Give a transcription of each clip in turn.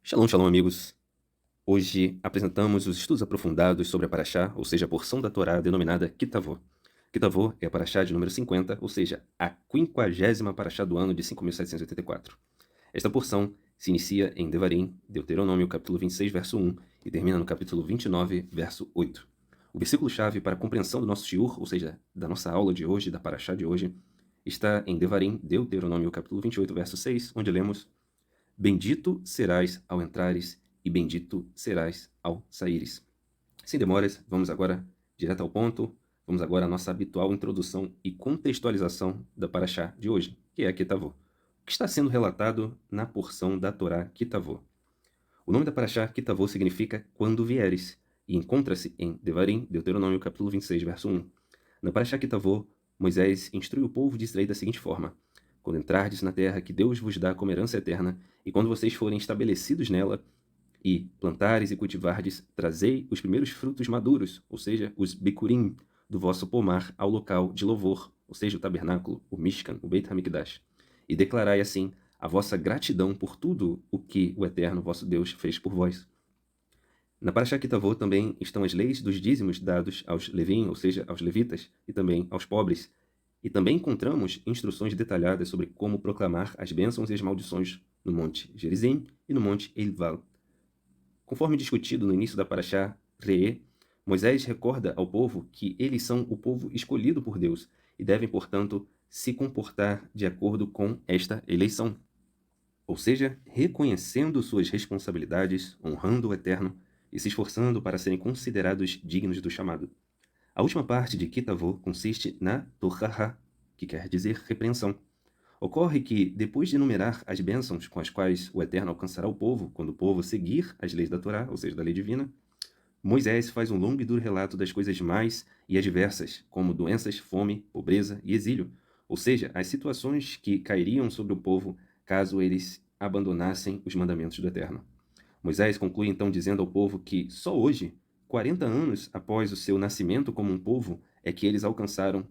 Shalom, shalom, amigos. Hoje apresentamos os estudos aprofundados sobre a Paraxá, ou seja, a porção da Torá denominada Kitavó. Kitavó é a Paraxá de número 50, ou seja, a 50ª Paraxá do ano de 5.784. Esta porção se inicia em Devarim, Deuteronômio, capítulo 26, verso 1, e termina no capítulo 29, verso 8. O versículo-chave para a compreensão do nosso shiur, ou seja, da nossa aula de hoje, da Paraxá de hoje, está em Devarim, Deuteronômio, capítulo 28, verso 6, onde lemos: Bendito serás ao entrares e bendito serás ao saíres. Sem demoras, vamos agora direto ao ponto. Vamos agora à nossa habitual introdução e contextualização da Paraxá de hoje, que é a Kitavó. O que está sendo relatado na porção da Torá Kitavó? O nome da Paraxá Kitavó significa quando vieres, e encontra-se em Devarim, Deuteronômio, capítulo 26, verso 1. Na Paraxá Kitavó, Moisés instrui o povo de Israel da seguinte forma: quando entrardes na terra que Deus vos dá como herança eterna, e quando vocês forem estabelecidos nela, e plantares e cultivardes, trazei os primeiros frutos maduros, ou seja, os bicurim, do vosso pomar ao local de louvor, ou seja, o tabernáculo, o Mishkan, o Beit HaMikdash, e declarai assim a vossa gratidão por tudo o que o Eterno vosso Deus fez por vós. Na Paraxá Kitavó também estão as leis dos dízimos dados aos levim, ou seja, aos levitas, e também aos pobres. E também encontramos instruções detalhadas sobre como proclamar as bênçãos e as maldições no Monte Gerizim e no Monte Eival. Conforme discutido no início da Paraxá Re'ê, Moisés recorda ao povo que eles são o povo escolhido por Deus e devem, portanto, se comportar de acordo com esta eleição. Ou seja, reconhecendo suas responsabilidades, honrando o Eterno e se esforçando para serem considerados dignos do chamado. A última parte de Kitavó consiste na Torahá, que quer dizer repreensão. Ocorre que, depois de enumerar as bênçãos com as quais o Eterno alcançará o povo, quando o povo seguir as leis da Torá, ou seja, da lei divina, Moisés faz um longo e duro relato das coisas mais e adversas, como doenças, fome, pobreza e exílio, ou seja, as situações que cairiam sobre o povo caso eles abandonassem os mandamentos do Eterno. Moisés conclui então dizendo ao povo que só hoje, 40 anos após o seu nascimento como um povo, é que eles alcançaram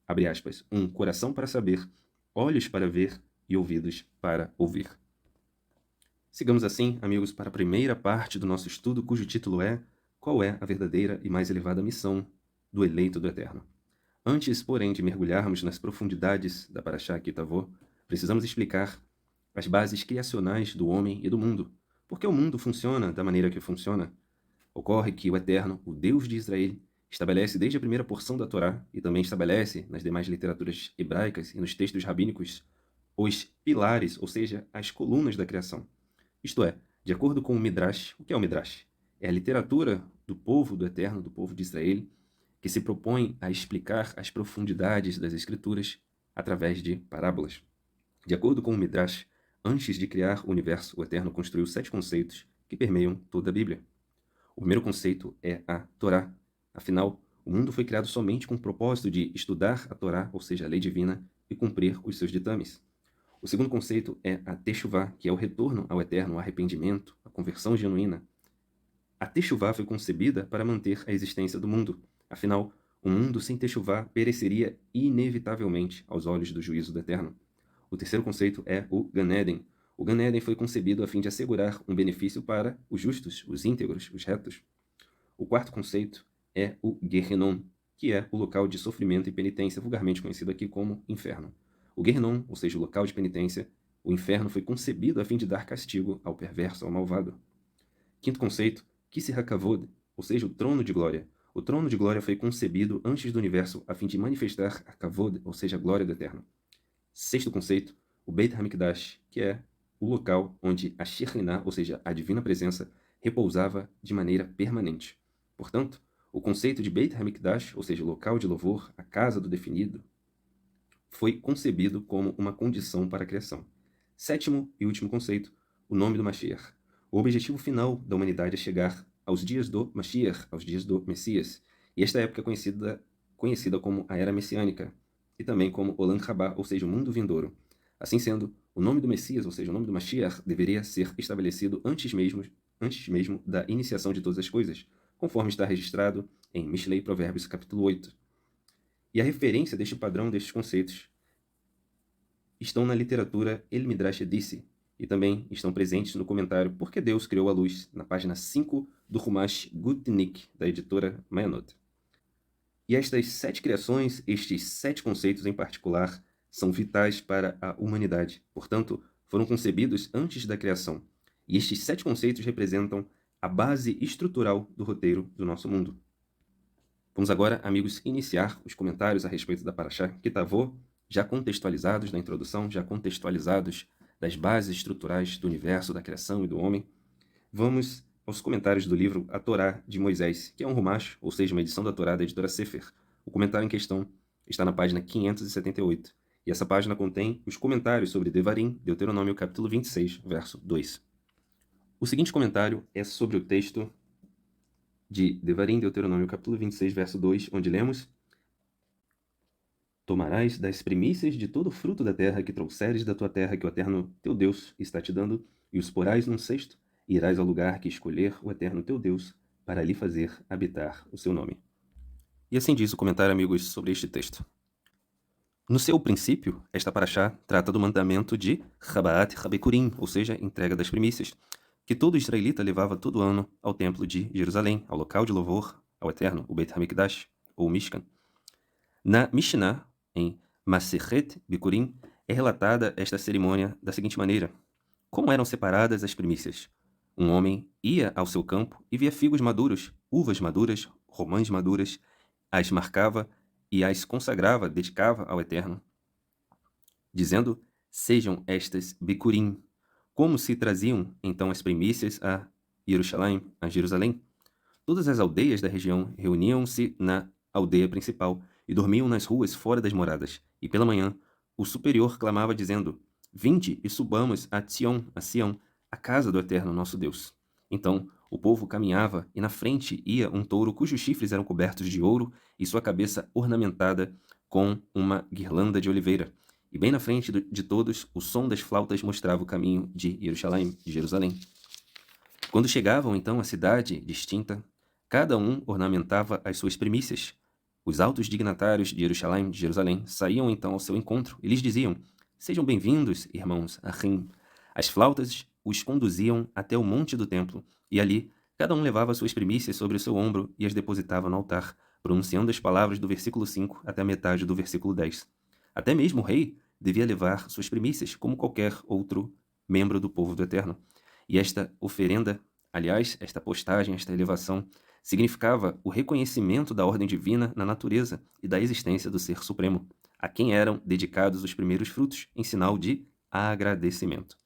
abre aspas, um coração para saber, olhos para ver e ouvidos para ouvir. Sigamos assim, amigos, para a primeira parte do nosso estudo, cujo título é Qual é a verdadeira e mais elevada missão do eleito do Eterno? Antes, porém, de mergulharmos nas profundidades da Paraxá Kitavó, precisamos explicar as bases criacionais do homem e do mundo. Por que o mundo funciona da maneira que funciona? Ocorre que o Eterno, o Deus de Israel, estabelece desde a primeira porção da Torá e também estabelece nas demais literaturas hebraicas e nos textos rabínicos os pilares, ou seja, as colunas da criação. Isto é, de acordo com o Midrash, o que é o Midrash? É a literatura do povo do Eterno, do povo de Israel, que se propõe a explicar as profundidades das Escrituras através de parábolas. De acordo com o Midrash, antes de criar o universo, o Eterno construiu 7 conceitos que permeiam toda a Bíblia. O primeiro conceito é a Torá. Afinal, o mundo foi criado somente com o propósito de estudar a Torá, ou seja, a lei divina, e cumprir os seus ditames. O segundo conceito é a Teshuvá, que é o retorno ao Eterno, o arrependimento, a conversão genuína. A Teshuvá foi concebida para manter a existência do mundo. Afinal, um mundo sem Teshuvá pereceria inevitavelmente aos olhos do juízo do Eterno. O terceiro conceito é o Gan Eden. O Gan Eden foi concebido a fim de assegurar um benefício para os justos, os íntegros, os retos. O quarto conceito é o Gehenom, que é o local de sofrimento e penitência, vulgarmente conhecido aqui como inferno. O Gehenom, ou seja, o local de penitência, o inferno foi concebido a fim de dar castigo ao perverso, ao malvado. Quinto conceito, Kissi HaKavod, ou seja, o trono de glória. O trono de glória foi concebido antes do universo a fim de manifestar a Kavod, ou seja, a glória do Eterno. Sexto conceito, o Beit HaMikdash, que é o local onde a Shekhinah, ou seja, a divina presença, repousava de maneira permanente. Portanto, o conceito de Beit HaMikdash, ou seja, o local de louvor, a casa do definido, foi concebido como uma condição para a criação. Sétimo e último conceito, o nome do Mashiach. O objetivo final da humanidade é chegar aos dias do Mashiach, aos dias do Messias, e esta época é conhecida como a Era Messiânica, e também como Olam Rabá, ou seja, o mundo vindouro. Assim sendo, o nome do Messias, ou seja, o nome do Mashiach, deveria ser estabelecido antes mesmo da iniciação de todas as coisas, conforme está registrado em Mishlei Provérbios, capítulo 8. E a referência deste padrão, destes conceitos, estão na literatura El Midrash Edisi, e também estão presentes no comentário Por que Deus Criou a Luz, na página 5 do Rumash Gutnick, da editora Mayanot. E estas 7 criações, estes 7 conceitos em particular, são vitais para a humanidade. Portanto, foram concebidos antes da criação. E estes 7 conceitos representam a base estrutural do roteiro do nosso mundo. Vamos agora, amigos, iniciar os comentários a respeito da Parashá Kitavot, já contextualizados na introdução, já contextualizados das bases estruturais do universo, da criação e do homem. Vamos aos comentários do livro A Torá de Moisés, que é um Rumash, ou seja, uma edição da Torá da editora Sefer. O comentário em questão está na página 578. E essa página contém os comentários sobre Devarim, Deuteronômio capítulo 26, verso 2. O seguinte comentário é sobre o texto de Devarim, Deuteronômio capítulo 26, verso 2, onde lemos: Tomarás das primícias de todo o fruto da terra que trouxeres da tua terra que o Eterno teu Deus está te dando, e os porás num cesto, e irás ao lugar que escolher o Eterno teu Deus, para ali fazer habitar o seu nome. E assim diz o comentário, amigos, sobre este texto. No seu princípio, esta paraxá trata do mandamento de Rabaat Rabekurim, ou seja, entrega das primícias, que todo israelita levava todo ano ao templo de Jerusalém, ao local de louvor ao Eterno, o Beit HaMikdash, ou Mishkan. Na Mishnah, em Masechet Bikurim, é relatada esta cerimônia da seguinte maneira: como eram separadas as primícias? Um homem ia ao seu campo e via figos maduros, uvas maduras, romãs maduras, as marcava e as consagrava, dedicava ao Eterno, dizendo: sejam estas Bikurim. Como se traziam então as primícias a Jerusalém? Todas as aldeias da região reuniam-se na aldeia principal e dormiam nas ruas fora das moradas. E pela manhã, o superior clamava dizendo: vinde e subamos a Sião, a casa do Eterno nosso Deus. Então o povo caminhava e na frente ia um touro cujos chifres eram cobertos de ouro e sua cabeça ornamentada com uma guirlanda de oliveira. E bem na frente de todos, o som das flautas mostrava o caminho de Jerusalém. Quando chegavam então à cidade distinta, cada um ornamentava as suas primícias. Os altos dignatários de Jerusalém, saíam então ao seu encontro e lhes diziam: sejam bem-vindos, irmãos Achim. As flautas os conduziam até o monte do templo, e ali cada um levava suas primícias sobre o seu ombro e as depositava no altar, pronunciando as palavras do versículo 5 até a metade do versículo 10. Até mesmo o rei devia levar suas primícias, como qualquer outro membro do povo do Eterno. E esta oferenda, aliás, esta postagem, esta elevação, significava o reconhecimento da ordem divina na natureza e da existência do Ser Supremo, a quem eram dedicados os primeiros frutos, em sinal de agradecimento.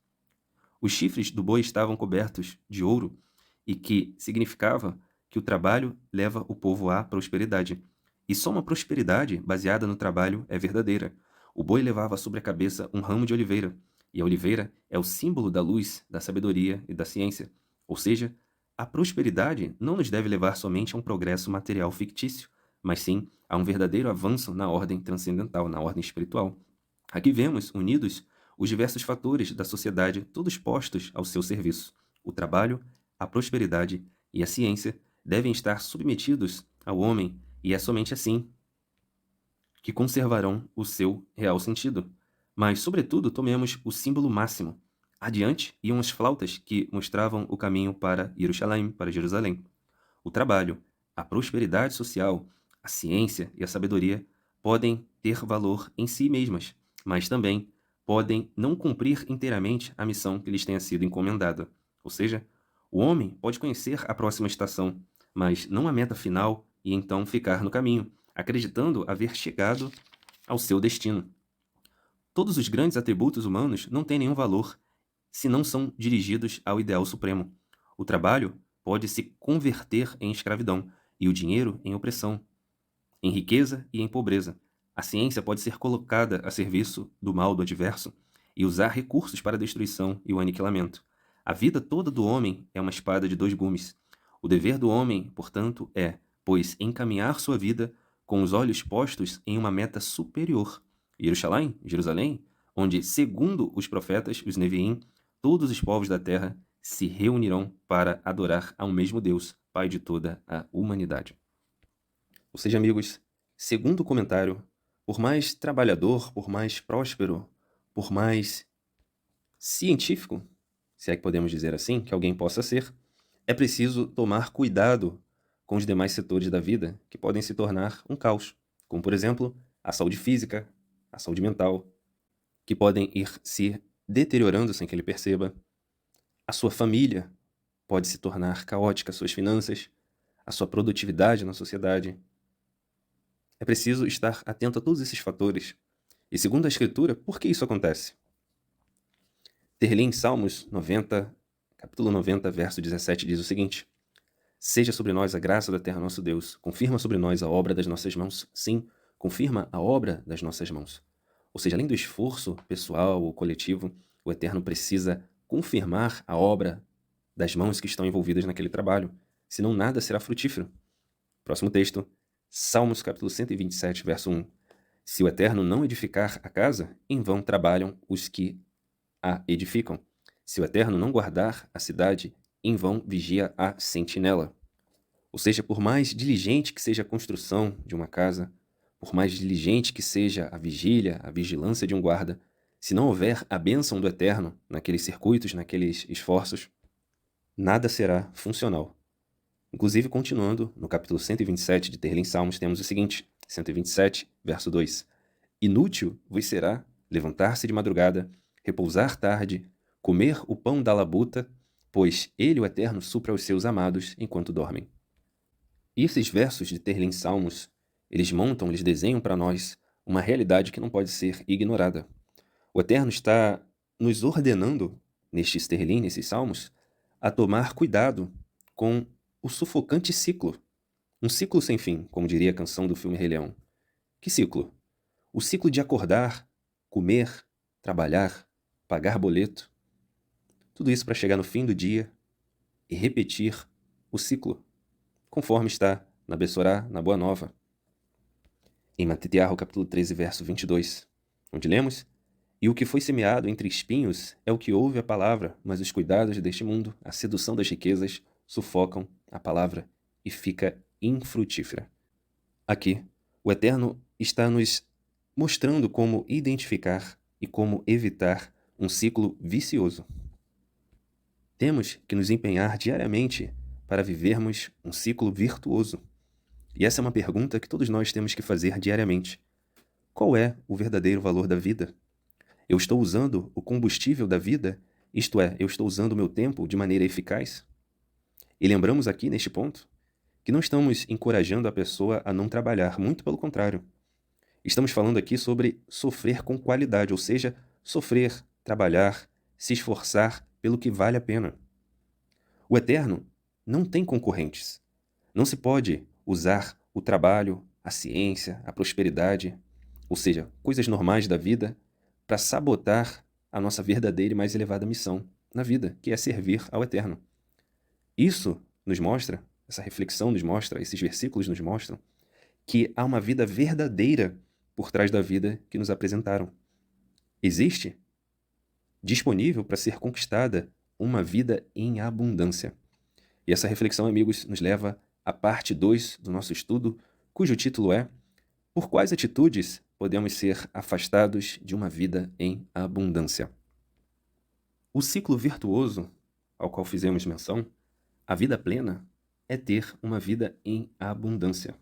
Os chifres do boi estavam cobertos de ouro, e que significava que o trabalho leva o povo à prosperidade. E só uma prosperidade baseada no trabalho é verdadeira. O boi levava sobre a cabeça um ramo de oliveira, e a oliveira é o símbolo da luz, da sabedoria e da ciência. Ou seja, a prosperidade não nos deve levar somente a um progresso material fictício, mas sim a um verdadeiro avanço na ordem transcendental, na ordem espiritual. Aqui vemos unidos os diversos fatores da sociedade, todos postos ao seu serviço. O trabalho, a prosperidade e a ciência devem estar submetidos ao homem, e é somente assim que conservarão o seu real sentido. Mas, sobretudo, tomemos o símbolo máximo. Adiante iam as flautas que mostravam o caminho para Jerusalém. O trabalho, a prosperidade social, a ciência e a sabedoria podem ter valor em si mesmas, mas também podem não cumprir inteiramente a missão que lhes tenha sido encomendada. Ou seja, o homem pode conhecer a próxima estação, mas não a meta final e então ficar no caminho, acreditando haver chegado ao seu destino. Todos os grandes atributos humanos não têm nenhum valor se não são dirigidos ao ideal supremo. O trabalho pode se converter em escravidão e o dinheiro em opressão, em riqueza e em pobreza. A ciência pode ser colocada a serviço do mal do adverso e usar recursos para a destruição e o aniquilamento. A vida toda do homem é uma espada de 2 gumes. O dever do homem, portanto, é, pois, encaminhar sua vida com os olhos postos em uma meta superior. Jerusalém, onde, segundo os profetas, os Neviim, todos os povos da terra se reunirão para adorar ao mesmo Deus, Pai de toda a humanidade. Ou seja, amigos, segundo o comentário, por mais trabalhador, por mais próspero, por mais científico, se é que podemos dizer assim, que alguém possa ser, é preciso tomar cuidado com os demais setores da vida que podem se tornar um caos, como, por exemplo, a saúde física, a saúde mental, que podem ir se deteriorando sem que ele perceba. A sua família pode se tornar caótica, suas finanças, a sua produtividade na sociedade. É preciso estar atento a todos esses fatores. E segundo a Escritura, por que isso acontece? Terli em Salmos 90, capítulo 90, verso 17, diz o seguinte: Seja sobre nós a graça da terra nosso Deus, confirma sobre nós a obra das nossas mãos. Sim, confirma a obra das nossas mãos. Ou seja, além do esforço pessoal ou coletivo, o Eterno precisa confirmar a obra das mãos que estão envolvidas naquele trabalho, senão nada será frutífero. Próximo texto, Salmos capítulo 127, verso 1. Se o Eterno não edificar a casa, em vão trabalham os que a edificam. Se o Eterno não guardar a cidade, em vão vigia a sentinela. Ou seja, por mais diligente que seja a construção de uma casa, por mais diligente que seja a vigília, a vigilância de um guarda, se não houver a bênção do Eterno naqueles circuitos, naqueles esforços, nada será funcional. Inclusive, continuando, no capítulo 127 de Terli em Salmos, temos o seguinte, 127, verso 2. Inútil vos será levantar-se de madrugada, repousar tarde, comer o pão da labuta, pois ele, o Eterno, supra os seus amados enquanto dormem. E esses versos de Terli em Salmos, eles desenham para nós uma realidade que não pode ser ignorada. O Eterno está nos ordenando, nestes Terlim, nesses Salmos, a tomar cuidado com o sufocante ciclo. Um ciclo sem fim, como diria a canção do filme Rei Leão. Que ciclo? O ciclo de acordar, comer, trabalhar, pagar boleto. Tudo isso para chegar no fim do dia e repetir o ciclo, conforme está na Bessorá, na Boa Nova. Em Matitiahu, capítulo 13, verso 22, onde lemos: E o que foi semeado entre espinhos é o que ouve a palavra, mas os cuidados deste mundo, a sedução das riquezas, sufocam a palavra e fica infrutífera. Aqui, o Eterno está nos mostrando como identificar e como evitar um ciclo vicioso. Temos que nos empenhar diariamente para vivermos um ciclo virtuoso. E essa é uma pergunta que todos nós temos que fazer diariamente. Qual é o verdadeiro valor da vida? Eu estou usando o combustível da vida, isto é, eu estou usando o meu tempo de maneira eficaz? E lembramos aqui, neste ponto, que não estamos encorajando a pessoa a não trabalhar, muito pelo contrário. Estamos falando aqui sobre sofrer com qualidade, ou seja, sofrer, trabalhar, se esforçar pelo que vale a pena. O Eterno não tem concorrentes. Não se pode usar o trabalho, a ciência, a prosperidade, ou seja, coisas normais da vida, para sabotar a nossa verdadeira e mais elevada missão na vida, que é servir ao Eterno. Isso nos mostra, essa reflexão nos mostra, esses versículos nos mostram, que há uma vida verdadeira por trás da vida que nos apresentaram. Existe, disponível para ser conquistada, uma vida em abundância. E essa reflexão, amigos, nos leva à parte 2 do nosso estudo, cujo título é Por quais atitudes podemos ser afastados de uma vida em abundância? O ciclo virtuoso, ao qual fizemos menção, a vida plena, é ter uma vida em abundância.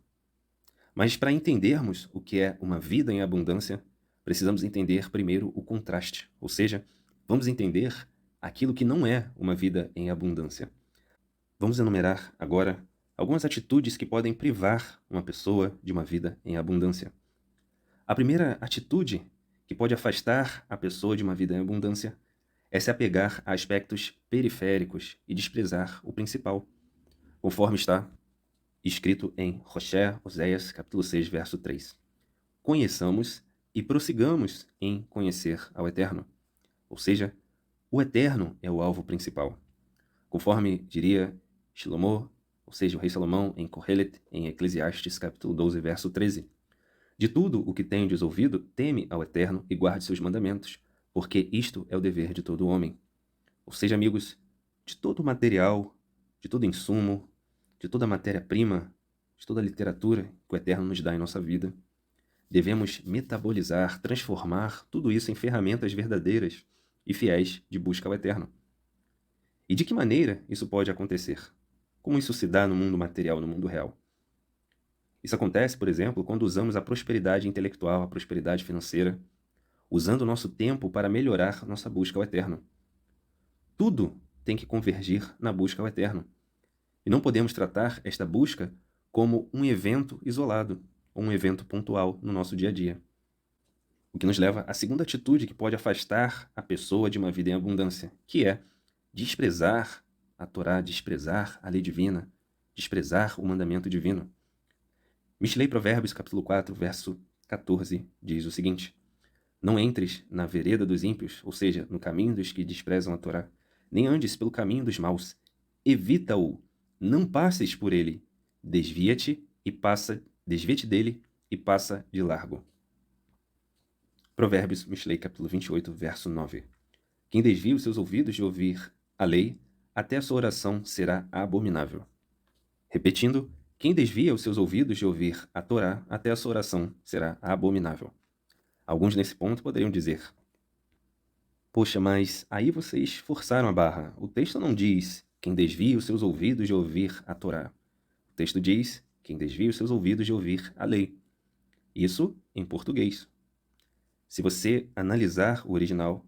Mas para entendermos o que é uma vida em abundância, precisamos entender primeiro o contraste, ou seja, vamos entender aquilo que não é uma vida em abundância. Vamos enumerar agora algumas atitudes que podem privar uma pessoa de uma vida em abundância. A primeira atitude que pode afastar a pessoa de uma vida em abundância é se apegar a aspectos periféricos e desprezar o principal, conforme está escrito em Hosea, Oséias, capítulo 6, verso 3. Conheçamos e prossigamos em conhecer ao Eterno. Ou seja, o Eterno é o alvo principal. Conforme diria Shlomo, ou seja, o rei Salomão, em Kohelet, em Eclesiastes, capítulo 12, verso 13. De tudo o que tendes ouvido, teme ao Eterno e guarde seus mandamentos, porque isto é o dever de todo homem. Ou seja, amigos, de todo o material, de todo insumo, de toda matéria-prima, de toda a literatura que o Eterno nos dá em nossa vida, devemos metabolizar, transformar tudo isso em ferramentas verdadeiras e fiéis de busca ao eterno. E de que maneira isso pode acontecer? Como isso se dá no mundo material, no mundo real? Isso acontece, por exemplo, quando usamos a prosperidade intelectual, a prosperidade financeira, usando o nosso tempo para melhorar nossa busca ao eterno. Tudo tem que convergir na busca ao eterno. E não podemos tratar esta busca como um evento isolado, ou um evento pontual no nosso dia a dia. O que nos leva à segunda atitude que pode afastar a pessoa de uma vida em abundância, que é desprezar a Torá, desprezar a lei divina, desprezar o mandamento divino. Mishlei Provérbios, capítulo 4, verso 14, diz o seguinte: Não entres na vereda dos ímpios, ou seja, no caminho dos que desprezam a Torá, nem andes pelo caminho dos maus. Evita-o, não passes por ele. Desvia-te dele e passa de largo. Provérbios, Mishlei, capítulo 28, verso 9. Quem desvia os seus ouvidos de ouvir a lei, até a sua oração será abominável. Repetindo, quem desvia os seus ouvidos de ouvir a Torá, até a sua oração será abominável. Alguns nesse ponto poderiam dizer: Poxa, mas aí vocês forçaram a barra. O texto não diz quem desvia os seus ouvidos de ouvir a Torá. O texto diz quem desvia os seus ouvidos de ouvir a lei. Isso em português. Se você analisar o original,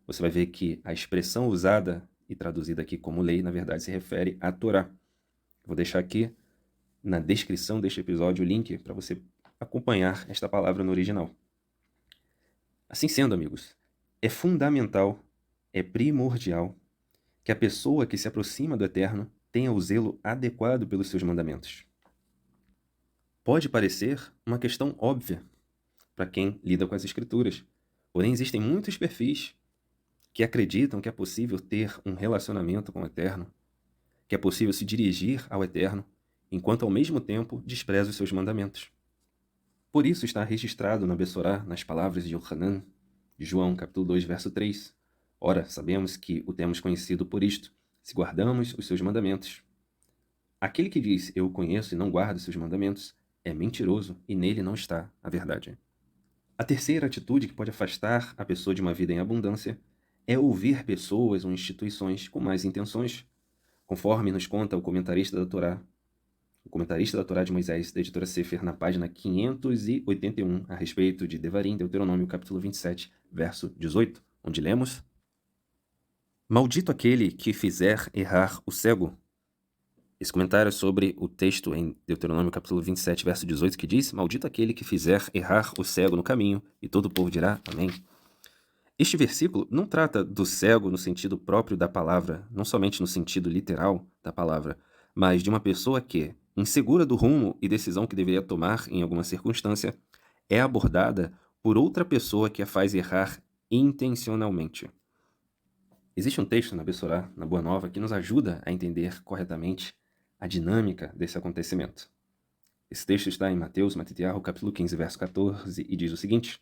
você vai ver que a expressão usada e traduzida aqui como lei, na verdade, se refere à Torá. Vou deixar aqui na descrição deste episódio o link para você acompanhar esta palavra no original. Assim sendo, amigos, é fundamental, é primordial que a pessoa que se aproxima do Eterno tenha o zelo adequado pelos seus mandamentos. Pode parecer uma questão óbvia para quem lida com as Escrituras, porém existem muitos perfis que acreditam que é possível ter um relacionamento com o Eterno, que é possível se dirigir ao Eterno, enquanto ao mesmo tempo despreza os seus mandamentos. Por isso está registrado na Bessorá, nas palavras de Yohanan, de João, capítulo 2, verso 3. Ora, sabemos que o temos conhecido por isto, se guardamos os seus mandamentos. Aquele que diz, eu o conheço e não guarda os seus mandamentos, é mentiroso e nele não está a verdade. A terceira atitude que pode afastar a pessoa de uma vida em abundância é ouvir pessoas ou instituições com más intenções, conforme nos conta o comentarista da Torá, de Moisés, da editora Sefer, na página 581, a respeito de Devarim, Deuteronômio, capítulo 27, verso 18, onde lemos: Maldito aquele que fizer errar o cego. Esse comentário é sobre o texto em Deuteronômio, capítulo 27, verso 18, que diz: Maldito aquele que fizer errar o cego no caminho, e todo o povo dirá amém. Este versículo não trata do cego no sentido próprio da palavra, não somente no sentido literal da palavra, mas de uma pessoa que, insegura do rumo e decisão que deveria tomar em alguma circunstância, é abordada por outra pessoa que a faz errar intencionalmente. Existe um texto na Bessorá, na Boa Nova, que nos ajuda a entender corretamente a dinâmica desse acontecimento. Esse texto está em Mateus, capítulo 15, verso 14, e diz o seguinte: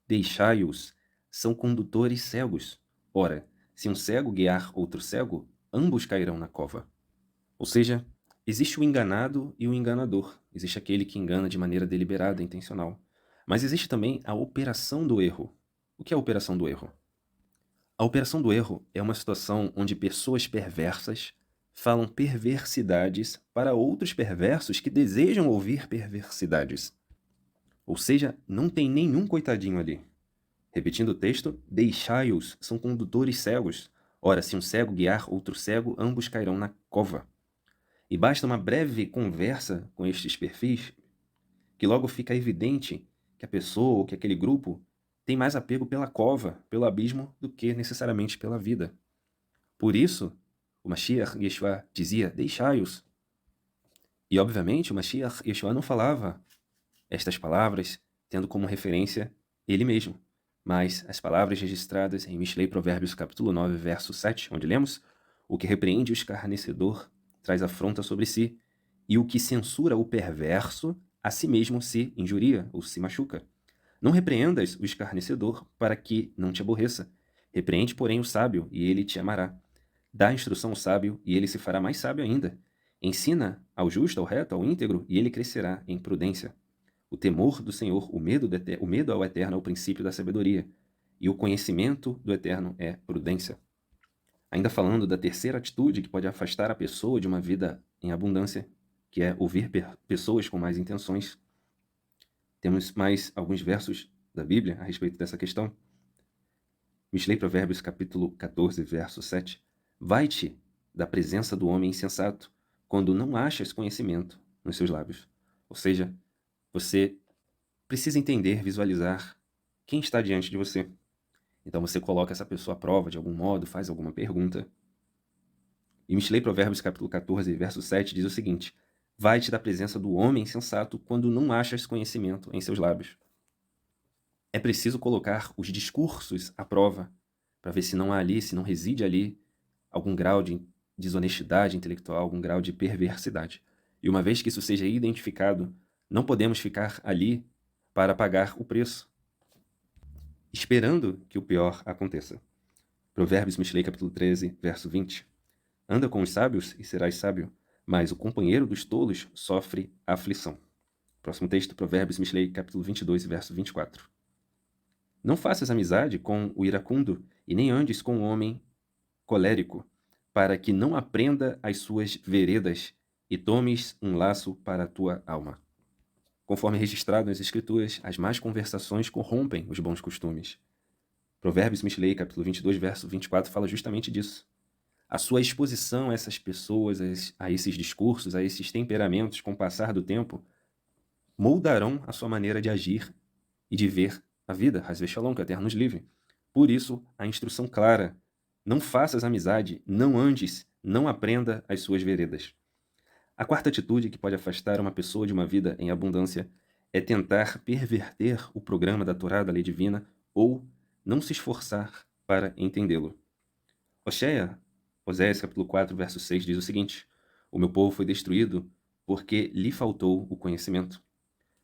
Deixai-os, são condutores cegos. Ora, se um cego guiar outro cego, ambos cairão na cova. Ou seja, existe o enganado e o enganador. Existe aquele que engana de maneira deliberada, intencional. Mas existe também a operação do erro. O que é a operação do erro? A operação do erro é uma situação onde pessoas perversas falam perversidades para outros perversos que desejam ouvir perversidades. Ou seja, não tem nenhum coitadinho ali. Repetindo o texto, deixai-os, são condutores cegos. Ora, se um cego guiar outro cego, ambos cairão na cova. E basta uma breve conversa com estes perfis, que logo fica evidente que a pessoa ou que aquele grupo tem mais apego pela cova, pelo abismo, do que necessariamente pela vida. Por isso, o Mashiach Yeshua dizia, deixai-os. E, obviamente, o Mashiach Yeshua não falava estas palavras tendo como referência ele mesmo, mas as palavras registradas em Mishlei Provérbios capítulo 9, verso 7, onde lemos: O que repreende o escarnecedor traz afronta sobre si, e o que censura o perverso a si mesmo se injuria ou se machuca. Não repreendas o escarnecedor para que não te aborreça. Repreende, porém, o sábio, e ele te amará. Dá instrução ao sábio, e ele se fará mais sábio ainda. Ensina ao justo, ao reto, ao íntegro, e ele crescerá em prudência. O temor do Senhor, o medo ao Eterno é o princípio da sabedoria. e o conhecimento do Eterno é prudência. Ainda falando da terceira atitude que pode afastar a pessoa de uma vida em abundância, que é ouvir pessoas com más intenções. Temos mais alguns versos da Bíblia a respeito dessa questão. Mishlei Provérbios capítulo 14, verso 7. Vai-te da presença do homem insensato, quando não achas conhecimento nos seus lábios. Ou seja, você precisa entender, visualizar quem está diante de você. Então você coloca essa pessoa à prova de algum modo, faz alguma pergunta. E Mishlei Provérbios capítulo 14, verso 7 diz o seguinte: vai-te da presença do homem insensato quando não achas conhecimento em seus lábios. É preciso colocar os discursos à prova para ver se não há ali, se não reside ali algum grau de desonestidade intelectual, algum grau de perversidade. E uma vez que isso seja identificado, não podemos ficar ali para pagar o preço, esperando que o pior aconteça. Provérbios Mishlei capítulo 13, verso 20. Anda com os sábios e serás sábio, mas o companheiro dos tolos sofre aflição. Próximo texto, Provérbios Mishlei capítulo 22, verso 24. Não faças amizade com o iracundo e nem andes com o homem colérico, para que não aprenda as suas veredas e tomes um laço para a tua alma. Conforme registrado nas Escrituras, as más conversações corrompem os bons costumes. Provérbios Mishlei, capítulo 22, verso 24, fala justamente disso. A sua exposição a essas pessoas, a esses discursos, a esses temperamentos, com o passar do tempo, moldarão a sua maneira de agir e de ver a vida, Hasbe Shalom, que o Eterno nos livre. Por isso, a instrução clara: não faças amizade, não andes, não aprenda as suas veredas. A quarta atitude que pode afastar uma pessoa de uma vida em abundância é tentar perverter o programa da Torá, da lei divina, ou não se esforçar para entendê-lo. Oséias capítulo 4, verso 6 diz o seguinte: o meu povo foi destruído porque lhe faltou o conhecimento.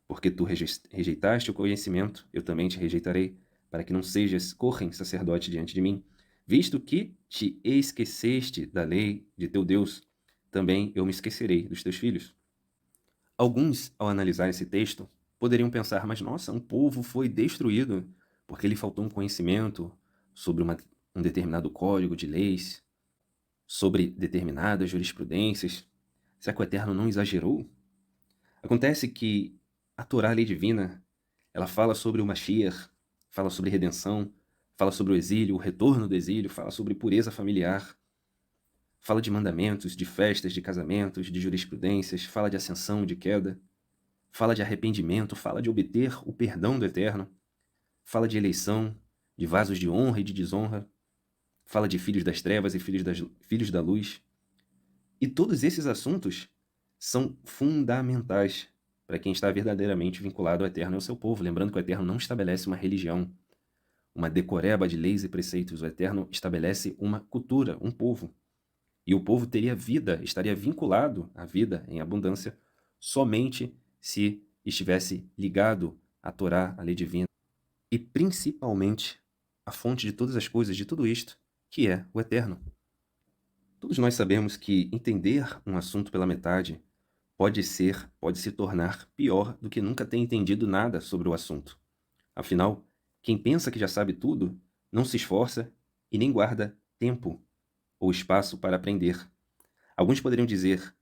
Porque tu rejeitaste o conhecimento, eu também te rejeitarei, para que não sejas correm sacerdote diante de mim. Visto que te esqueceste da lei de teu Deus, também eu me esquecerei dos teus filhos. Alguns, ao analisar esse texto, poderiam pensar, mas nossa, um povo foi destruído porque lhe faltou um conhecimento sobre um determinado código de leis, sobre determinadas jurisprudências. Será que o Eterno não exagerou? Acontece que a Torá, a lei divina, ela fala sobre o Mashiach, fala sobre redenção, fala sobre o exílio, o retorno do exílio, fala sobre pureza familiar, fala de mandamentos, de festas, de casamentos, de jurisprudências, fala de ascensão, de queda, fala de arrependimento, fala de obter o perdão do Eterno, fala de eleição, de vasos de honra e de desonra, fala de filhos das trevas e filhos da luz. E todos esses assuntos são fundamentais para quem está verdadeiramente vinculado ao Eterno e ao seu povo. Lembrando que o Eterno não estabelece uma religião, uma decoreba de leis e preceitos. O Eterno estabelece uma cultura, um povo. E o povo teria vida, estaria vinculado à vida em abundância somente se estivesse ligado à Torá, à lei divina, e principalmente à fonte de todas as coisas, de tudo isto, que é o Eterno. Todos nós sabemos que entender um assunto pela metade pode se tornar pior do que nunca ter entendido nada sobre o assunto. Afinal, quem pensa que já sabe tudo, não se esforça e nem guarda tempo ou espaço para aprender. Alguns poderiam dizer: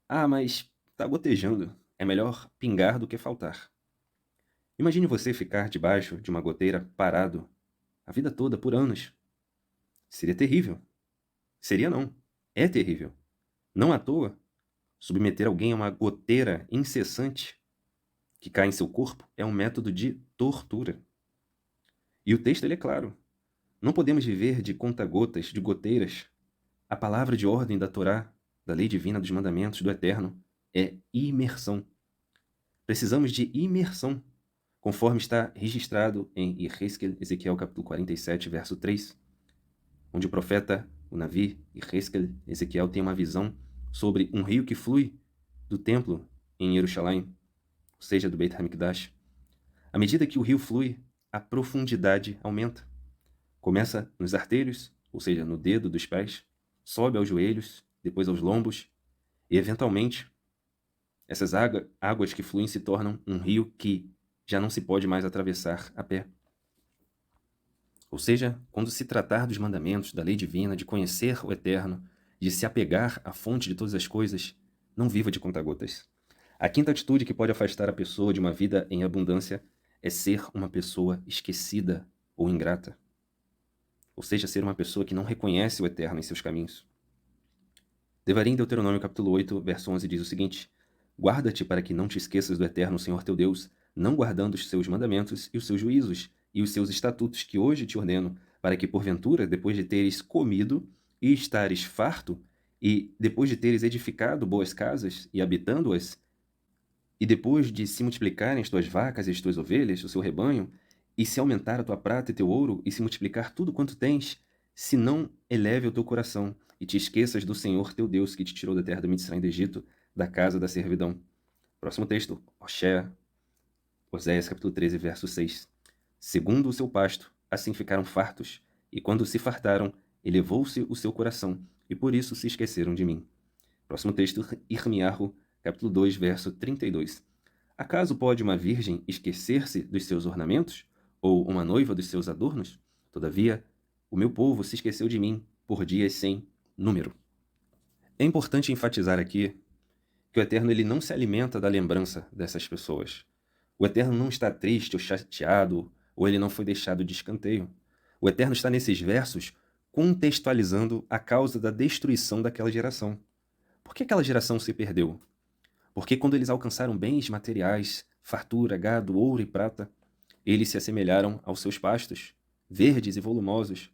ah, mas está gotejando, é melhor pingar do que faltar. Imagine você ficar debaixo de uma goteira parado a vida toda, por anos. Seria terrível. Seria não. É terrível. Não à toa, submeter alguém a uma goteira incessante que cai em seu corpo é um método de tortura. E o texto ele é claro. Não podemos viver de conta-gotas, de goteiras. A palavra de ordem da Torá, da lei divina, dos mandamentos, do Eterno, é imersão. Precisamos de imersão, conforme está registrado em Ezequiel capítulo 47, verso 3, onde o profeta, o Navi, Ezequiel tem uma visão sobre um rio que flui do templo em Jerusalém, ou seja, do Beit HaMikdash. À medida que o rio flui, a profundidade aumenta. Começa nos artérios, ou seja, no dedo dos pés, sobe aos joelhos, depois aos lombos, e eventualmente essas águas que fluem se tornam um rio que já não se pode mais atravessar a pé. Ou seja, quando se tratar dos mandamentos, da lei divina, de conhecer o Eterno, de se apegar à fonte de todas as coisas, não viva de conta-gotas. A quinta atitude que pode afastar a pessoa de uma vida em abundância é ser uma pessoa esquecida ou ingrata. Ou seja, ser uma pessoa que não reconhece o Eterno em seus caminhos. Devarim, Deuteronômio capítulo 8, verso 11 diz o seguinte: Guarda-te para que não te esqueças do Eterno Senhor teu Deus, não guardando os seus mandamentos e os seus juízos e os seus estatutos que hoje te ordeno, para que porventura, depois de teres comido e estares farto, e depois de teres edificado boas casas e habitando-as, e depois de se multiplicarem as tuas vacas e as tuas ovelhas, o seu rebanho, e se aumentar a tua prata e teu ouro, e se multiplicar tudo quanto tens, se não eleve o teu coração, e te esqueças do Senhor teu Deus, que te tirou da terra do Mitzrayim do Egito, da casa da servidão. Próximo texto, Oséias capítulo 13, verso 6. Segundo o seu pasto, assim ficaram fartos, e quando se fartaram, elevou-se o seu coração, e por isso se esqueceram de mim. Próximo texto, Irmiarro, capítulo 2, verso 32. Acaso pode uma virgem esquecer-se dos seus ornamentos? Ou uma noiva dos seus adornos? Todavia, o meu povo se esqueceu de mim por dias sem número. É importante enfatizar aqui que o Eterno ele não se alimenta da lembrança dessas pessoas. O Eterno não está triste ou chateado, ou ele não foi deixado de escanteio. O Eterno está nesses versos contextualizando a causa da destruição daquela geração. Por que aquela geração se perdeu? Porque quando eles alcançaram bens materiais, fartura, gado, ouro e prata, eles se assemelharam aos seus pastos, verdes e volumosos,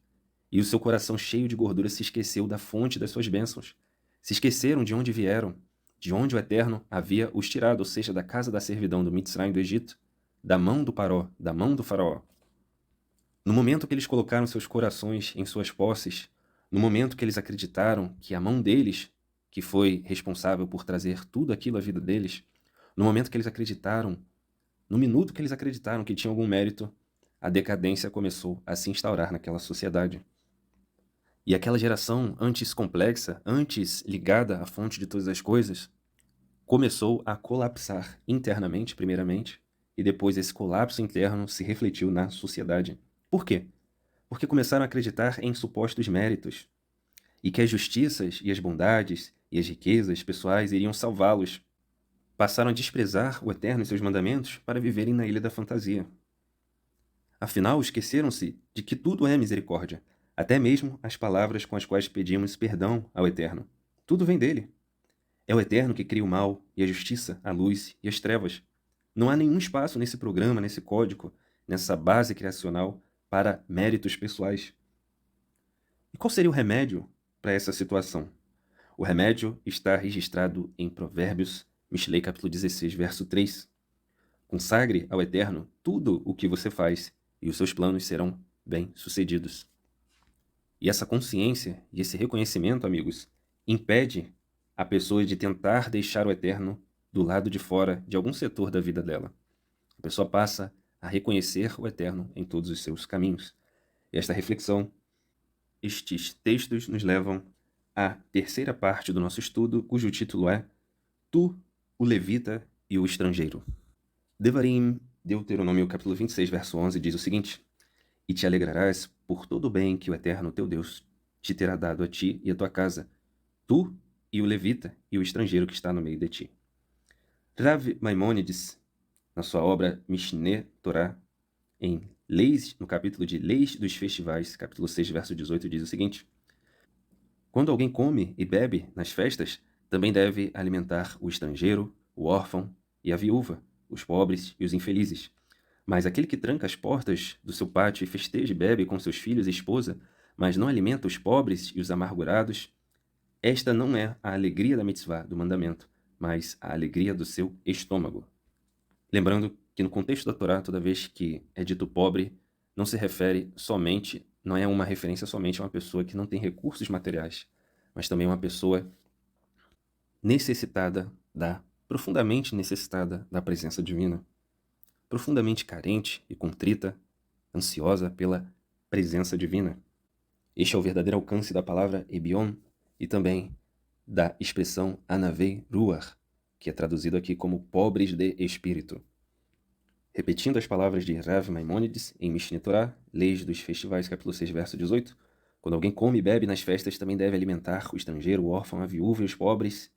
e o seu coração cheio de gordura se esqueceu da fonte das suas bênçãos. Se esqueceram de onde vieram, de onde o Eterno havia os tirado, ou seja, da casa da servidão do Mitzrayim do Egito, da mão do Paró, da mão do faraó. No momento que eles colocaram seus corações em suas posses, no momento que eles acreditaram que a mão deles, que foi responsável por trazer tudo aquilo à vida deles, no momento que eles acreditaram, no minuto que eles acreditaram que tinha algum mérito, a decadência começou a se instaurar naquela sociedade. E aquela geração antes complexa, antes ligada à fonte de todas as coisas, começou a colapsar internamente, primeiramente, e depois esse colapso interno se refletiu na sociedade. Por quê? Porque começaram a acreditar em supostos méritos, e que as justiças e as bondades e as riquezas pessoais iriam salvá-los. Passaram a desprezar o Eterno e seus mandamentos para viverem na ilha da fantasia. Afinal, esqueceram-se de que tudo é misericórdia, até mesmo as palavras com as quais pedimos perdão ao Eterno. Tudo vem dele. É o Eterno que cria o mal e a justiça, a luz e as trevas. Não há nenhum espaço nesse programa, nesse código, nessa base criacional para méritos pessoais. E qual seria o remédio para essa situação? O remédio está registrado em Provérbios, Mishlei capítulo 16, verso 3. Consagre ao Eterno tudo o que você faz, e os seus planos serão bem-sucedidos. E essa consciência e esse reconhecimento, amigos, impede a pessoa de tentar deixar o Eterno do lado de fora de algum setor da vida dela. A pessoa passa a reconhecer o Eterno em todos os seus caminhos. E esta reflexão, estes textos nos levam à terceira parte do nosso estudo, cujo título é Tu, o Levita e o Estrangeiro. Devarim, Deuteronômio capítulo 26, verso 11, diz o seguinte: E te alegrarás por todo o bem que o Eterno teu Deus te terá dado a ti e a tua casa, tu e o levita e o estrangeiro que está no meio de ti. Rav Maimônides, na sua obra Mishneh Torah, em Leis, no capítulo de Leis dos Festivais, capítulo 6, verso 18, diz o seguinte: Quando alguém come e bebe nas festas, também deve alimentar o estrangeiro, o órfão e a viúva, os pobres e os infelizes. Mas aquele que tranca as portas do seu pátio e festeja e bebe com seus filhos e esposa, mas não alimenta os pobres e os amargurados, esta não é a alegria da mitzvah, do mandamento, mas a alegria do seu estômago. Lembrando que no contexto da Torá, toda vez que é dito pobre, não se refere somente, não é uma referência somente a uma pessoa que não tem recursos materiais, mas também uma pessoa profundamente necessitada da presença divina, profundamente carente e contrita, ansiosa pela presença divina. Este é o verdadeiro alcance da palavra Ebion e também da expressão Anavei Ruach, que é traduzido aqui como pobres de espírito. Repetindo as palavras de Rav Maimônides em Mishneh Torah, Leis dos Festivais, capítulo 6, verso 18, quando alguém come e bebe nas festas, também deve alimentar o estrangeiro, o órfão, a viúva e os pobres,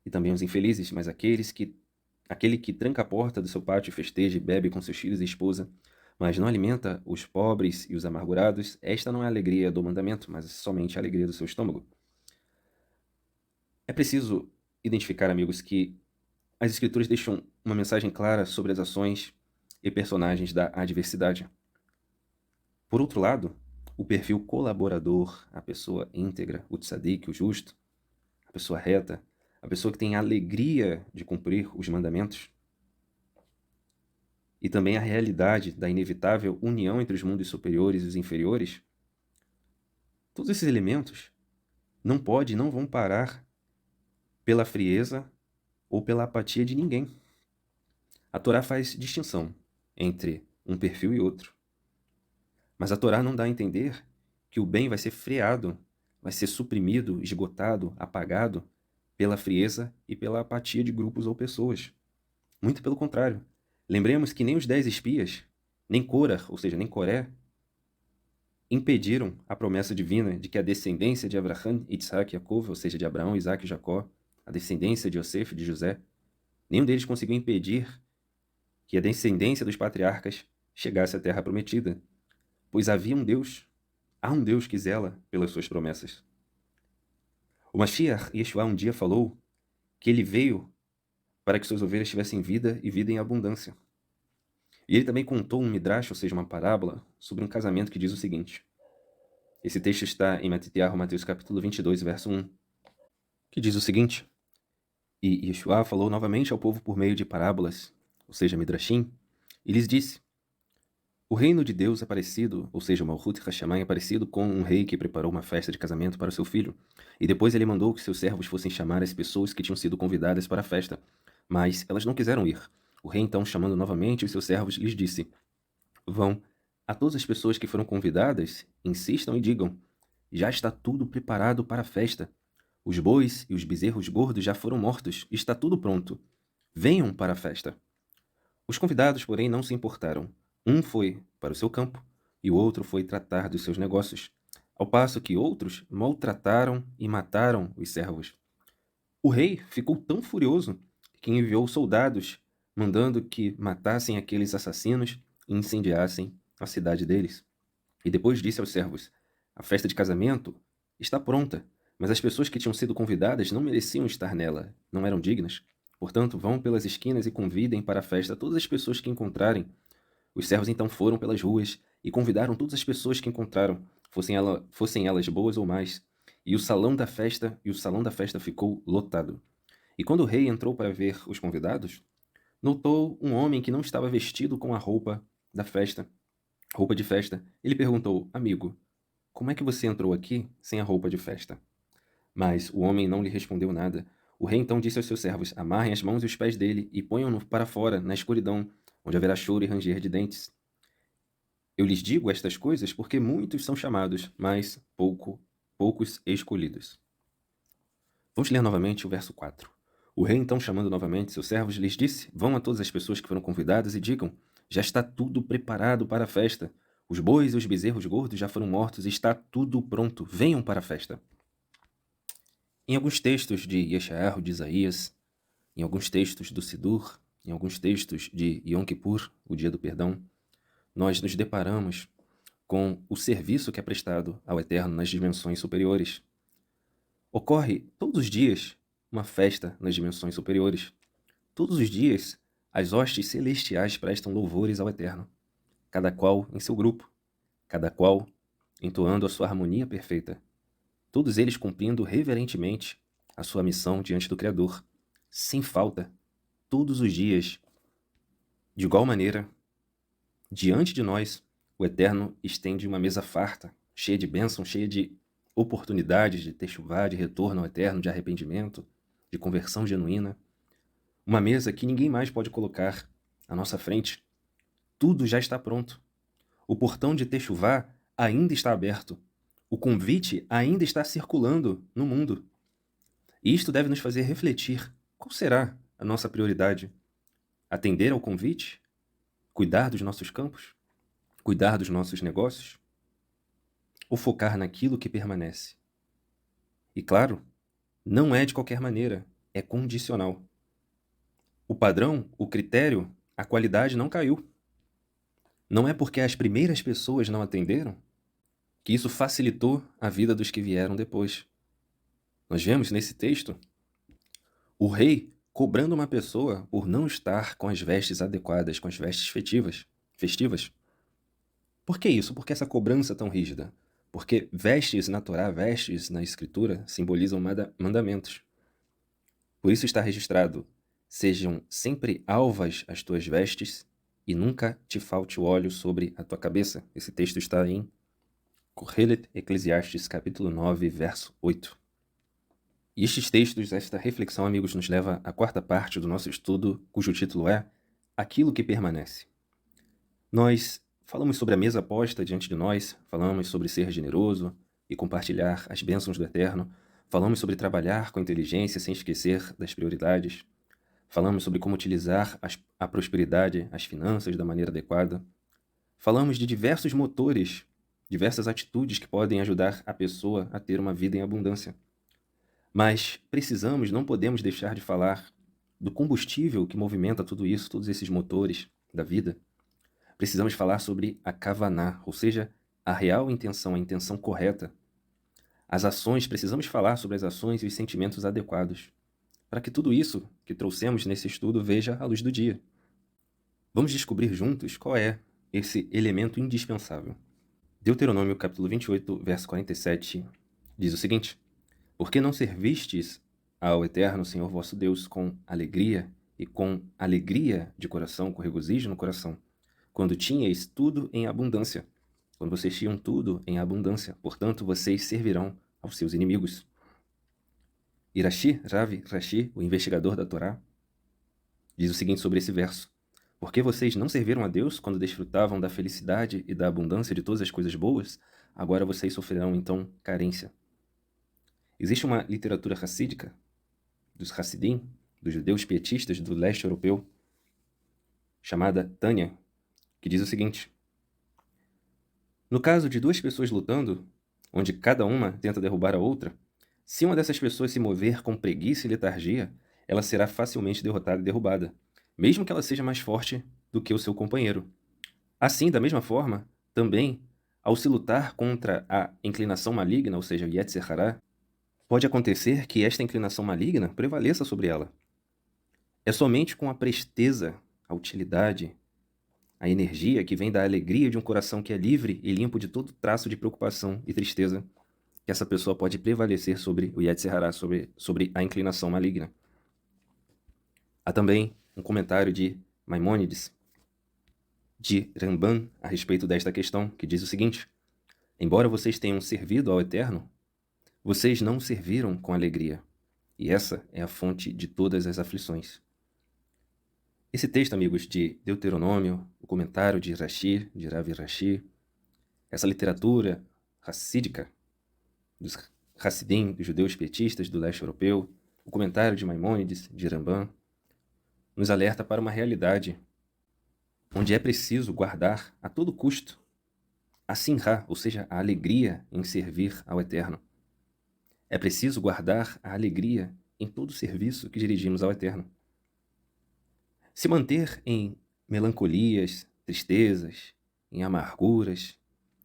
e também os infelizes, mas aquele que tranca a porta do seu pátio e festeja e bebe com seus filhos e esposa, mas não alimenta os pobres e os amargurados, esta não é a alegria do mandamento, mas somente a alegria do seu estômago. É preciso identificar, amigos, que as Escrituras deixam uma mensagem clara sobre as ações e personagens da adversidade. Por outro lado, o perfil colaborador, a pessoa íntegra, o tzadik, o justo, a pessoa reta, a pessoa que tem a alegria de cumprir os mandamentos, e também a realidade da inevitável união entre os mundos superiores e os inferiores, todos esses elementos não vão parar pela frieza ou pela apatia de ninguém. A Torá faz distinção entre um perfil e outro. Mas a Torá não dá a entender que o bem vai ser freado, vai ser suprimido, esgotado, apagado pela frieza e pela apatia de grupos ou pessoas. Muito pelo contrário. Lembremos que nem os 10 espias, nem Korah, ou seja, nem Coré, impediram a promessa divina de que a descendência de Abraham, Isaac e Jacó, ou seja, de Abraão, Isaac e Jacó, a descendência de Yosef, de José, nenhum deles conseguiu impedir que a descendência dos patriarcas chegasse à terra prometida, pois há um Deus que zela pelas suas promessas. O Mashiach, Yeshua, um dia falou que ele veio para que suas ovelhas tivessem vida e vida em abundância. E ele também contou um midrash, ou seja, uma parábola, sobre um casamento que diz o seguinte. Esse texto está em Mateus capítulo 22, verso 1, que diz o seguinte: E Yeshua falou novamente ao povo por meio de parábolas, ou seja, midrashim, e lhes disse: O reino de Deus é parecido, ou seja, o Malchut Hashamayim é parecido com um rei que preparou uma festa de casamento para o seu filho, e depois ele mandou que seus servos fossem chamar as pessoas que tinham sido convidadas para a festa, mas elas não quiseram ir. O rei, então, chamando novamente os seus servos, lhes disse: Vão a todas as pessoas que foram convidadas, insistam e digam: Já está tudo preparado para a festa. Os bois e os bezerros gordos já foram mortos, está tudo pronto. Venham para a festa. Os convidados, porém, não se importaram. Um foi para o seu campo e o outro foi tratar dos seus negócios, ao passo que outros maltrataram e mataram os servos. O rei ficou tão furioso que enviou soldados, mandando que matassem aqueles assassinos e incendiassem a cidade deles. E depois disse aos servos: A festa de casamento está pronta, mas as pessoas que tinham sido convidadas não mereciam estar nela, não eram dignas. Portanto, vão pelas esquinas e convidem para a festa todas as pessoas que encontrarem. Os servos então foram pelas ruas e convidaram todas as pessoas que encontraram, fossem elas boas ou más. E o salão da festa ficou lotado. E quando o rei entrou para ver os convidados, notou um homem que não estava vestido com a roupa de festa. Ele perguntou: Amigo, como é que você entrou aqui sem a roupa de festa? Mas o homem não lhe respondeu nada. O rei então disse aos seus servos: Amarrem as mãos e os pés dele e ponham-no para fora, na escuridão, onde haverá choro e ranger de dentes. Eu lhes digo estas coisas porque muitos são chamados, mas poucos escolhidos. Vamos ler novamente o verso 4. O rei então, chamando novamente seus servos, lhes disse: Vão a todas as pessoas que foram convidadas e digam: Já está tudo preparado para a festa. Os bois e os bezerros gordos já foram mortos e está tudo pronto. Venham para a festa. Em alguns textos de Yeshayahu, de Isaías, em alguns textos do Sidur, em alguns textos de Yom Kippur, o Dia do Perdão, nós nos deparamos com o serviço que é prestado ao Eterno nas dimensões superiores. Ocorre todos os dias uma festa nas dimensões superiores. Todos os dias, as hostes celestiais prestam louvores ao Eterno, cada qual em seu grupo, cada qual entoando a sua harmonia perfeita, todos eles cumprindo reverentemente a sua missão diante do Criador, sem falta, todos os dias. De igual maneira, diante de nós, o Eterno estende uma mesa farta, cheia de bênçãos, cheia de oportunidades de techuvá, de retorno ao Eterno, de arrependimento, de conversão genuína. Uma mesa que ninguém mais pode colocar à nossa frente. Tudo já está pronto. O portão de techuvá ainda está aberto. O convite ainda está circulando no mundo. E isto deve nos fazer refletir: qual será a nossa prioridade? Atender ao convite Cuidar dos nossos campos? Cuidar dos nossos negócios? Ou focar naquilo que permanece? E claro, não é de qualquer maneira, é condicional. O padrão, o critério, a qualidade não caiu. Não é porque as primeiras pessoas não atenderam que isso facilitou a vida dos que vieram depois. Nós vemos nesse texto o rei cobrando uma pessoa por não estar com as vestes adequadas, com as vestes festivas. Por que isso? Por que essa cobrança tão rígida? Porque vestes na Torá, vestes na Escritura, simbolizam mandamentos. Por isso está registrado: sejam sempre alvas as tuas vestes e nunca te falte o óleo sobre a tua cabeça. Esse texto está em Kohelet Eclesiastes, capítulo 9, verso 8. E estes textos, esta reflexão, amigos, nos leva à quarta parte do nosso estudo, cujo título é Aquilo que Permanece. Nós falamos sobre a mesa posta diante de nós, falamos sobre ser generoso e compartilhar as bênçãos do Eterno, falamos sobre trabalhar com inteligência sem esquecer das prioridades, falamos sobre como utilizar a prosperidade, as finanças da maneira adequada, falamos de diversos motores, diversas atitudes que podem ajudar a pessoa a ter uma vida em abundância. Mas precisamos, não podemos deixar de falar do combustível que movimenta tudo isso, todos esses motores da vida. Precisamos falar sobre a kavaná, ou seja, a real intenção, a intenção correta. As ações, precisamos falar sobre as ações e os sentimentos adequados, para que tudo isso que trouxemos nesse estudo veja a luz do dia. Vamos descobrir juntos qual é esse elemento indispensável. Deuteronômio capítulo 28, verso 47, diz o seguinte: Porque não servistes ao Eterno Senhor vosso Deus com alegria e com alegria de coração, com regozijo no coração, quando tinhais tudo em abundância, quando vocês tinham tudo em abundância, portanto vocês servirão aos seus inimigos. Rav Rashi, o investigador da Torá, diz o seguinte sobre esse verso: Porque vocês não serviram a Deus quando desfrutavam da felicidade e da abundância de todas as coisas boas, agora vocês sofrerão então carência. Existe uma literatura racídica, dos Hassidim, dos judeus pietistas do leste europeu, chamada Tânia, que diz o seguinte: No caso de duas pessoas lutando, onde cada uma tenta derrubar a outra, se uma dessas pessoas se mover com preguiça e letargia, ela será facilmente derrotada e derrubada, mesmo que ela seja mais forte do que o seu companheiro. Assim, da mesma forma, também, ao se lutar contra a inclinação maligna, ou seja, o Yetzer Hará, pode acontecer que esta inclinação maligna prevaleça sobre ela. É somente com a presteza, a utilidade, a energia que vem da alegria de um coração que é livre e limpo de todo traço de preocupação e tristeza, que essa pessoa pode prevalecer sobre o Yetzer Hará, sobre a inclinação maligna. Há também um comentário de Maimônides, de Ramban, a respeito desta questão, que diz o seguinte: Embora vocês tenham servido ao Eterno, vocês não serviram com alegria, e essa é a fonte de todas as aflições. Esse texto, amigos, de Deuteronômio, o comentário de Rashi, de Rav Rashi, essa literatura racídica dos Hassidim, dos judeus pietistas do leste europeu, o comentário de Maimônides, de Ramban, nos alerta para uma realidade onde é preciso guardar a todo custo a simra, ou seja, a alegria em servir ao Eterno. É preciso guardar a alegria em todo o serviço que dirigimos ao Eterno. Se manter em melancolias, tristezas, em amarguras,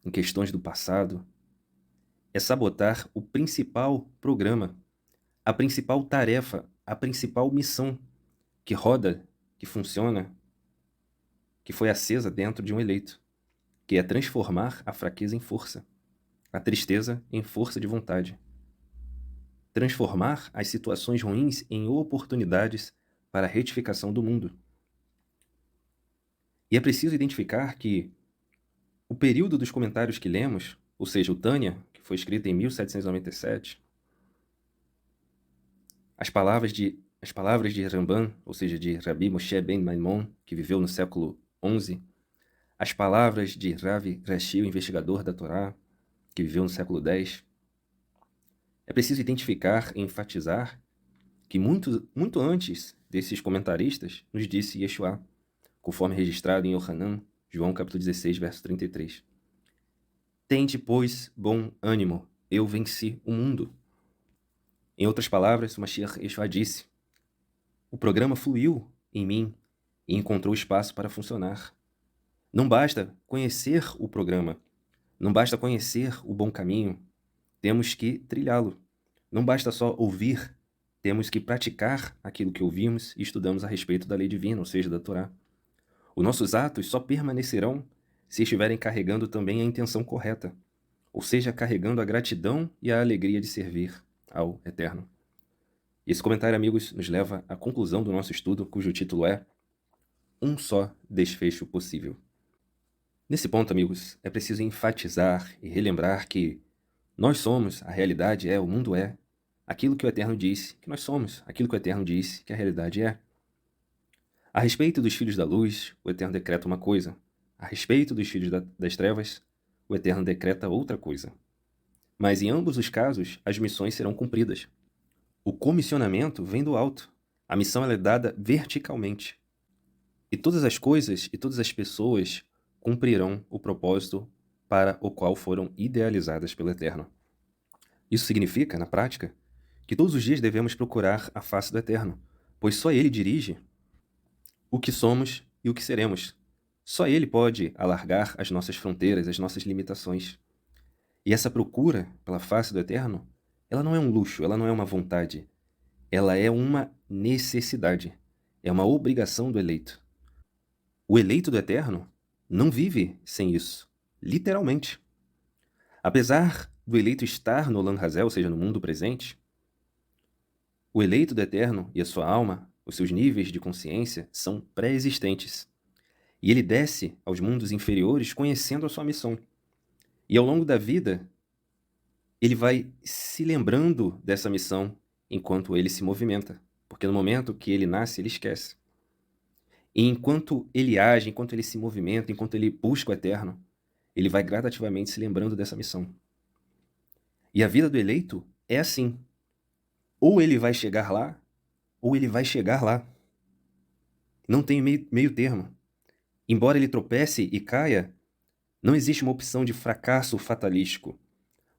em questões do passado, é sabotar o principal programa, a principal tarefa, a principal missão que roda, que funciona, que foi acesa dentro de um eleito, que é transformar a fraqueza em força, a tristeza em força de vontade. Transformar as situações ruins em oportunidades para a retificação do mundo. E é preciso identificar que o período dos comentários que lemos, ou seja, o Tânia, que foi escrito em 1797, as palavras de Ramban, ou seja, de Rabi Moshe ben Maimon, que viveu no século XI, as palavras de Rav Rashi, o investigador da Torá, que viveu no século X, é preciso identificar e enfatizar que muito antes desses comentaristas nos disse Yeshua, conforme registrado em Yohanan, João capítulo 16, verso 33. Tende, pois, bom ânimo, eu venci o mundo. Em outras palavras, o Mashiach Yeshua disse: o programa fluiu em mim e encontrou espaço para funcionar. Não basta conhecer o programa, não basta conhecer o bom caminho, temos que trilhá-lo. Não basta só ouvir, temos que praticar aquilo que ouvimos e estudamos a respeito da lei divina, ou seja, da Torá. Os nossos atos só permanecerão se estiverem carregando também a intenção correta, ou seja, carregando a gratidão e a alegria de servir ao Eterno. Esse comentário, amigos, nos leva à conclusão do nosso estudo, cujo título é Um Só Desfecho Possível. Nesse ponto, amigos, é preciso enfatizar e relembrar que nós somos, a realidade é, o mundo é, aquilo que o Eterno disse que nós somos, aquilo que o Eterno disse que a realidade é. A respeito dos filhos da luz, o Eterno decreta uma coisa. A respeito dos filhos das trevas, o Eterno decreta outra coisa. Mas em ambos os casos, as missões serão cumpridas. O comissionamento vem do alto. A missão ela é dada verticalmente. E todas as coisas e todas as pessoas cumprirão o propósito para o qual foram idealizadas pelo Eterno. Isso significa, na prática, que todos os dias devemos procurar a face do Eterno, pois só Ele dirige o que somos e o que seremos. Só Ele pode alargar as nossas fronteiras, as nossas limitações. E essa procura pela face do Eterno, ela não é um luxo, ela não é uma vontade. Ela é uma necessidade. É uma obrigação do eleito. O eleito do Eterno não vive sem isso, literalmente. Apesar do eleito estar no Olam Hazé, ou seja, no mundo presente, o eleito do Eterno e a sua alma, os seus níveis de consciência, são pré-existentes. E ele desce aos mundos inferiores conhecendo a sua missão. E ao longo da vida, ele vai se lembrando dessa missão enquanto ele se movimenta. Porque no momento que ele nasce, ele esquece. E enquanto ele age, enquanto ele se movimenta, enquanto ele busca o Eterno, ele vai gradativamente se lembrando dessa missão. E a vida do eleito é assim. Ou ele vai chegar lá, ou ele vai chegar lá. Não tem meio termo. Embora ele tropece e caia, não existe uma opção de fracasso fatalístico,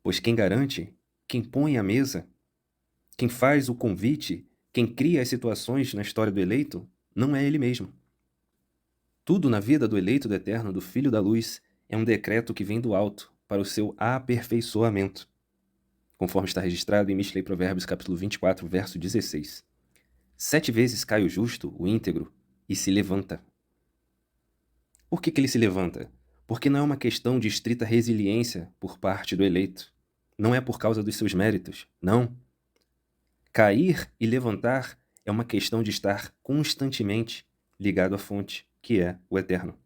pois quem garante, quem põe a mesa, quem faz o convite, quem cria as situações na história do eleito, não é ele mesmo. Tudo na vida do eleito do Eterno, do Filho da Luz, é um decreto que vem do alto para o seu aperfeiçoamento, conforme está registrado em Mishlei Provérbios capítulo 24, verso 16. 7 vezes cai o justo, o íntegro, e se levanta. Por que ele se levanta? Porque não é uma questão de estrita resiliência por parte do eleito. Não é por causa dos seus méritos. Não. Cair e levantar é uma questão de estar constantemente ligado à fonte, que é o Eterno.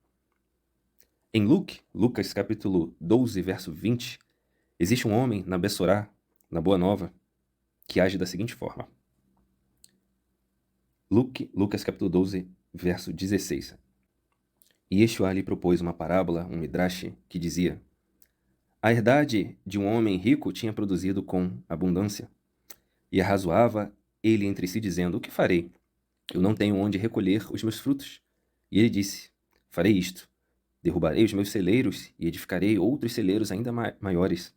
Em Lucas capítulo 12, verso 20, existe um homem na Bessorá, na Boa Nova, que age da seguinte forma. Lucas capítulo 12, verso 16. E Yeshua lhe propôs uma parábola, um midrash, que dizia: a herdade de um homem rico tinha produzido com abundância. E arrazoava ele entre si, dizendo: o que farei? Eu não tenho onde recolher os meus frutos. E ele disse: farei isto. Derrubarei os meus celeiros e edificarei outros celeiros ainda maiores.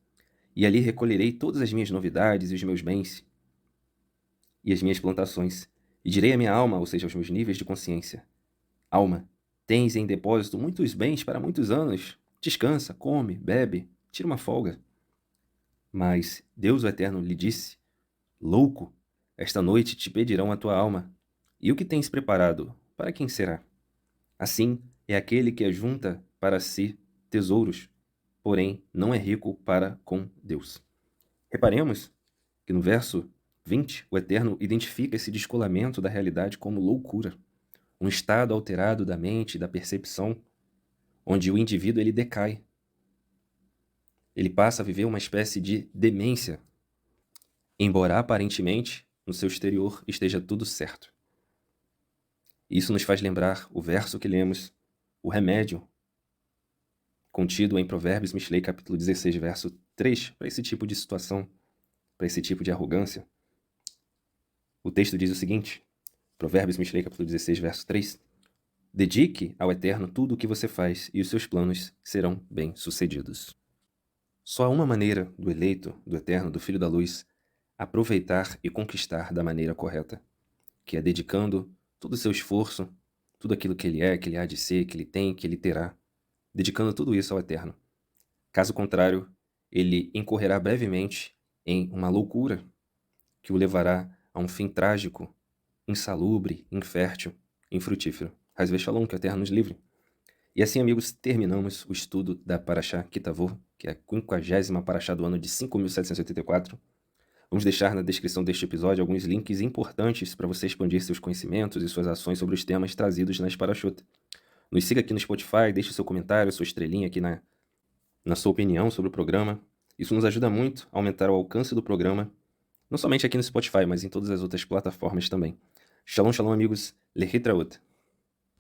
E ali recolherei todas as minhas novidades e os meus bens e as minhas plantações. E direi à minha alma, ou seja, aos meus níveis de consciência: alma, tens em depósito muitos bens para muitos anos. Descansa, come, bebe, tira uma folga. Mas Deus o Eterno lhe disse: louco, esta noite te pedirão a tua alma. E o que tens preparado, para quem será? Assim é aquele que ajunta para si tesouros, porém não é rico para com Deus. Reparemos que no verso 20, o Eterno identifica esse descolamento da realidade como loucura, um estado alterado da mente e da percepção, onde o indivíduo ele decai. Ele passa a viver uma espécie de demência, embora aparentemente no seu exterior esteja tudo certo. Isso nos faz lembrar o verso que lemos, o remédio, contido em Provérbios Mishlei, capítulo 16, verso 3, para esse tipo de situação, para esse tipo de arrogância. O texto diz o seguinte, Provérbios Mishlei, capítulo 16, verso 3, Dedique ao Eterno tudo o que você faz e os seus planos serão bem-sucedidos. Só há uma maneira do eleito, do Eterno, do Filho da Luz, aproveitar e conquistar da maneira correta, que é dedicando todo o seu esforço, tudo aquilo que ele é, que ele há de ser, que ele tem, que ele terá, dedicando tudo isso ao Eterno. Caso contrário, ele incorrerá brevemente em uma loucura que o levará a um fim trágico, insalubre, infértil, infrutífero. Hazve Shalom, que o Eterno nos livre. E assim, amigos, terminamos o estudo da Parashá Kitavot, que é a 50ª Parashá do ano de 5.784. Vamos deixar na descrição deste episódio alguns links importantes para você expandir seus conhecimentos e suas ações sobre os temas trazidos nas Parashot. Nos siga aqui no Spotify, deixe seu comentário, sua estrelinha aqui na sua opinião sobre o programa. Isso nos ajuda muito a aumentar o alcance do programa, não somente aqui no Spotify, mas em todas as outras plataformas também. Shalom, shalom, amigos. Lehitraot.